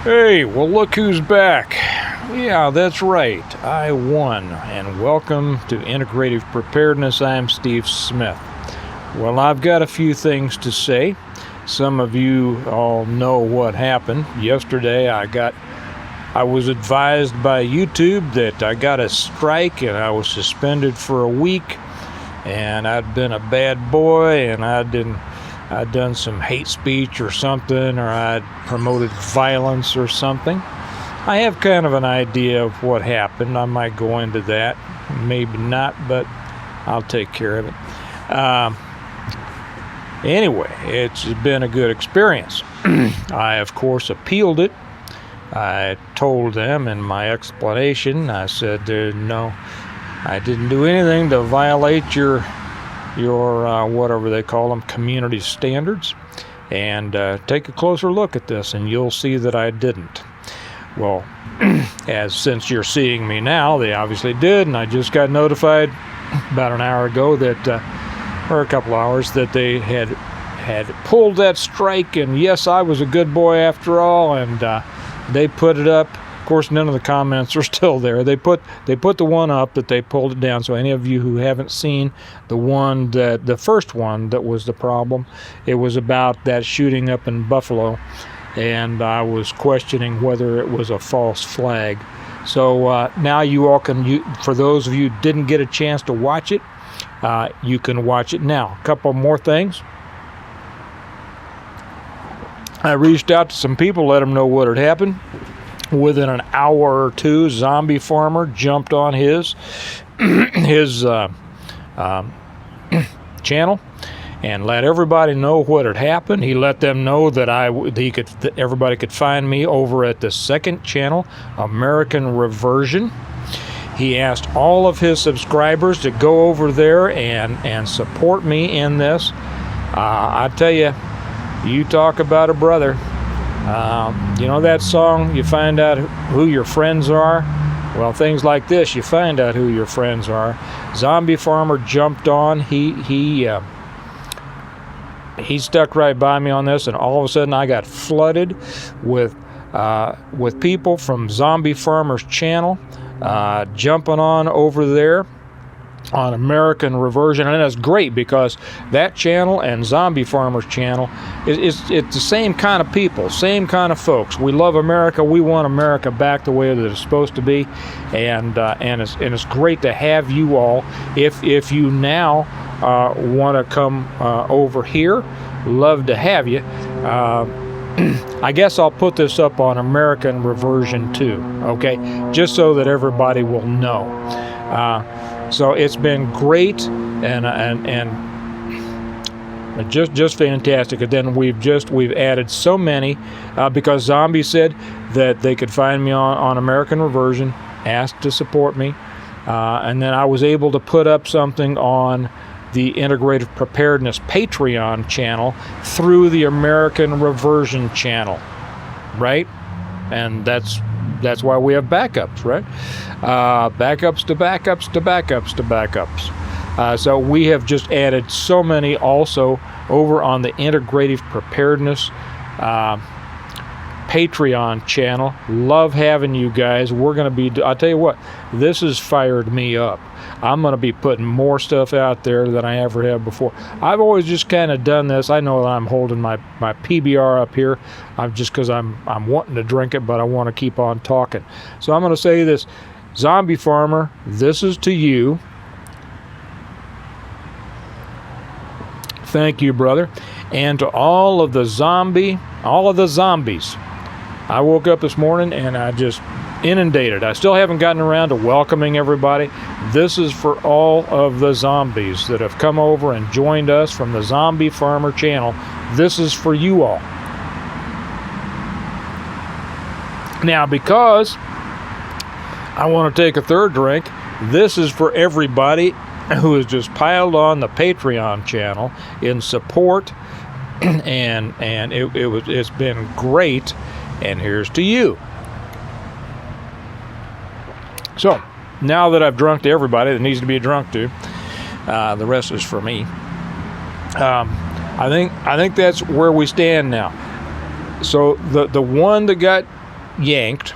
Hey, well, look who's back. Yeah, that's right. I won. And welcome to Integrative Preparedness. I'm Steve Smith. Well, I've got a few things to say. Some of you all know what happened. Yesterday, I was advised by YouTube that I got a strike and I was suspended for a week. And I'd been a bad boy and I'd done some hate speech or something, or I'd promoted violence or something. I have kind of an idea of what happened. I might go into that, maybe not, but I'll take care of it. Anyway, it's been a good experience. I, of course, appealed it. I told them in my explanation, I said, no, I didn't do anything to violate your whatever they call them, community standards, and take a closer look at this and you'll see that I didn't. Well, since you're seeing me now, they obviously did, and I just got notified about an hour ago or a couple hours, that they had pulled that strike, and yes, I was a good boy after all, and they put it up. Of course, none of the comments are still there. They put the one up that they pulled it down. So any of you who haven't seen the first one that was the problem, it was about that shooting up in Buffalo, and I was questioning whether it was a false flag. So now you all can, for those of you who didn't get a chance to watch it, you can watch it now. A couple more things. I reached out to some people, let them know what had happened. Within an hour or two, Zombie Farmer jumped on his channel and let everybody know what had happened. He let them know that everybody could find me over at the second channel, American Reversion. He asked all of his subscribers to go over there and support me in this. I tell you, you talk about a brother. You know that song, you find out who your friends are? Well, things like this, you find out who your friends are. Zombie Farmer jumped on. He stuck right by me on this, and all of a sudden I got flooded with people from Zombie Farmer's channel jumping on over there on American Reversion, and that's great because that channel and Zombie Farmer's channel it's the same kind of people, same kind of folks. We love America. We want America back the way that it's supposed to be, and it's great to have you all. If you now want to come over here, love to have you. I guess I'll put this up on American Reversion too, okay? Just so that everybody will know. So it's been great and just fantastic. And then we've added so many because Zombie said that they could find me on American Reversion, asked to support me, and then I was able to put up something on the Integrative Preparedness Patreon channel through the American Reversion channel, right? And that's why we have backups, right? Backups to backups to backups to backups. So we have just added so many also over on the Integrative Preparedness Patreon channel. Love having you guys. We're going to be, I'll tell you what, this has fired me up. I'm going to be putting more stuff out there than I ever have before. I've always just kind of done this. I know that I'm holding my PBR up here. I'm just because I'm wanting to drink it, but I want to keep on talking. So I'm going to say this. Zombie Farmer, this is to you. Thank you, brother. And to all of the zombies. I woke up this morning and I just inundated. I still haven't gotten around to welcoming everybody. This is for all of the zombies that have come over and joined us from the Zombie Farmer channel. This is for you all. Now, because I want to take a third drink, this is for everybody who has just piled on the Patreon channel in support, and it's been great. And here's to you. So, now that I've drunk to everybody that needs to be drunk to, the rest is for me. I think that's where we stand now. So the one that got yanked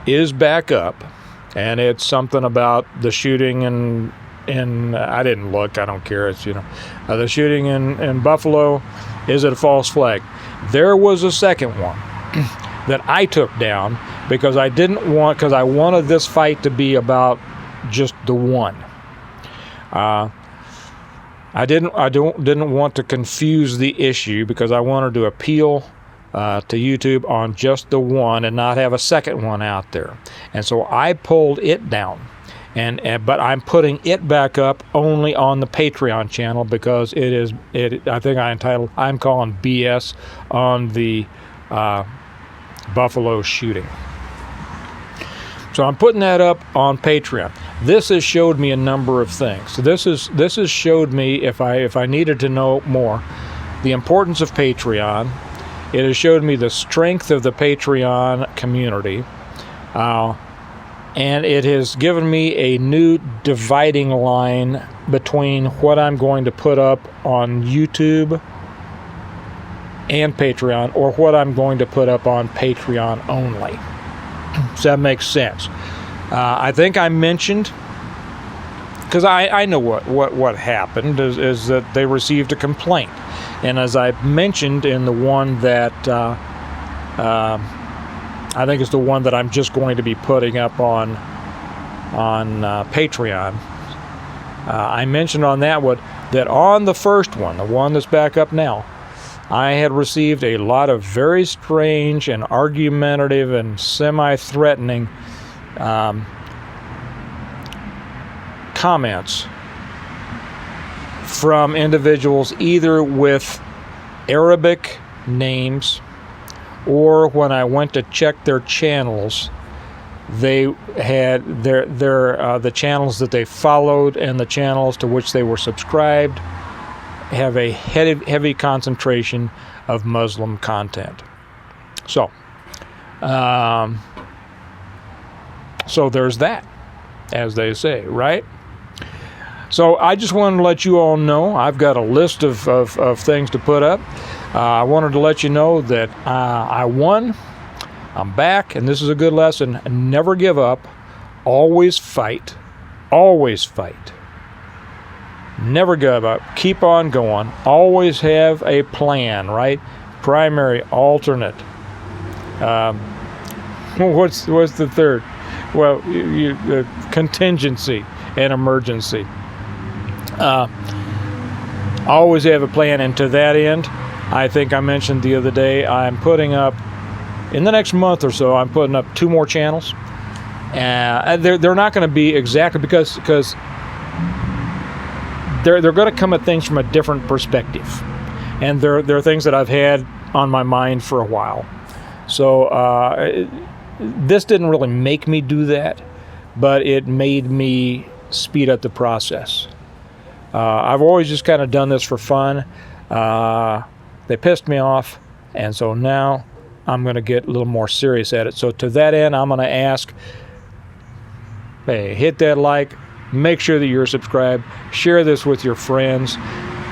is back up, and it's something about the shooting in I didn't look, I don't care, it's the shooting in Buffalo. Is it a false flag? There was a second one that I took down because I wanted this fight to be about just the one. I didn't want to confuse the issue because I wanted to appeal to YouTube on just the one and not have a second one out there. And so I pulled it down. But I'm putting it back up only on the Patreon channel because I think I'm calling BS on the Buffalo shooting. So I'm putting that up on Patreon. This has showed me a number of things. So this has showed me, if I needed to know more, the importance of Patreon. It has showed me the strength of the Patreon community. And it has given me a new dividing line between what I'm going to put up on YouTube and Patreon, or what I'm going to put up on Patreon only. So that makes sense. I think I mentioned, because I know what happened is that they received a complaint, and as I mentioned in the one that I think it's the one that I'm just going to be putting up on Patreon. I mentioned on that one that on the first one, the one that's back up now, I had received a lot of very strange and argumentative and semi-threatening comments from individuals either with Arabic names, or when I went to check their channels, they had the channels that they followed and the channels to which they were subscribed have a heavy concentration of Muslim content. So there's that, as they say, right? So I just wanted to let you all know I've got a list of things to put up. I wanted to let you know that I won. I'm back, and this is a good lesson. Never give up. Always fight. Always fight. Never give up. Keep on going. Always have a plan, right? Primary, alternate. What's the third? Well, contingency and emergency. Always have a plan, and to that end, I think I mentioned the other day, I'm putting up, in the next month or so, I'm putting up 2 more channels. They're not going to be exactly, because they're going to come at things from a different perspective. And they're things that I've had on my mind for a while. So this didn't really make me do that, but it made me speed up the process. I've always just kind of done this for fun. They pissed me off, and so now I'm going to get a little more serious at it. So to that end, I'm going to ask, hey, hit that like, make sure that you're subscribed, share this with your friends.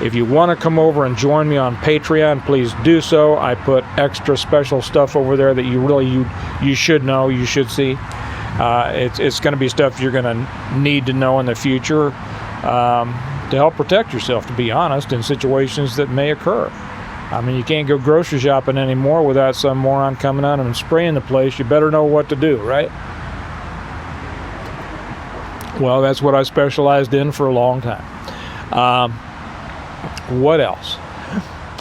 If you want to come over and join me on Patreon, please do so. I put extra special stuff over there that you should know, you should see. It's going to be stuff you're going to need to know in the future to help protect yourself, to be honest, in situations that may occur. I mean, you can't go grocery shopping anymore without some moron coming out and spraying the place. You better know what to do, right? Well, that's what I specialized in for a long time. What else?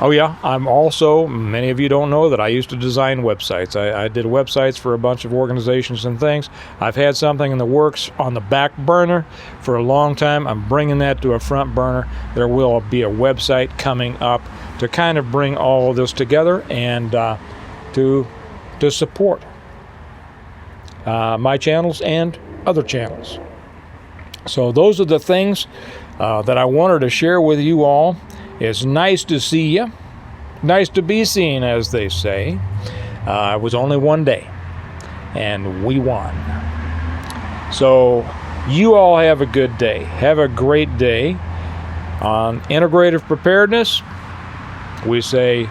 Oh yeah, I'm also, many of you don't know that I used to design websites. I did websites for a bunch of organizations and things. I've had something in the works on the back burner for a long time. I'm bringing that to a front burner. There will be a website coming up to kind of bring all of this together and to support my channels and other channels. So those are the things that I wanted to share with you all. It's nice to see you. Nice to be seen, as they say. It was only one day, and we won. So you all have a good day. Have a great day. On integrative preparedness, we say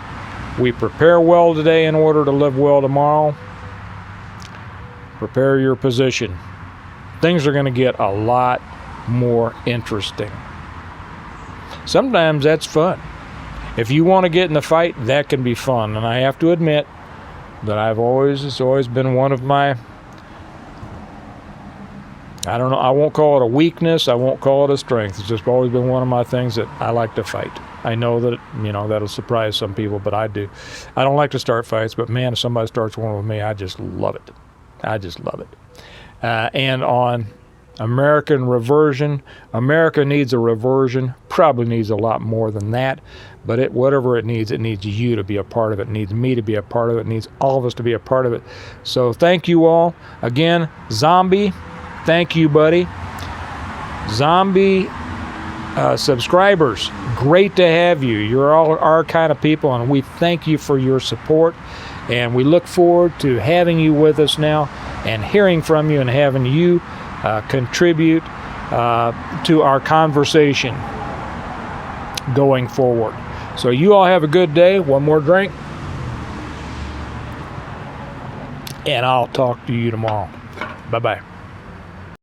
we prepare well today in order to live well tomorrow. Prepare your position. Things are going to get a lot more interesting. Sometimes that's fun. If you want to get in the fight, that can be fun. And I have to admit that it's always been one of my, I don't know, I won't call it a weakness, I won't call it a strength. It's just always been one of my things that I like to fight. I know that, that'll surprise some people, but I do. I don't like to start fights, but man, if somebody starts one with me, I just love it. I just love it. And on American reversion, America needs a reversion, probably needs a lot more than that, but whatever it needs you to be a part of it, it needs me to be a part of it, it needs all of us to be a part of it. So thank you all. Again, Zombie, thank you, buddy. Zombie subscribers, great to have you. You're all our kind of people, and we thank you for your support, and we look forward to having you with us now and hearing from you and having you contribute to our conversation going forward. So you all have a good day. One more drink, and I'll talk to you tomorrow. Bye-bye.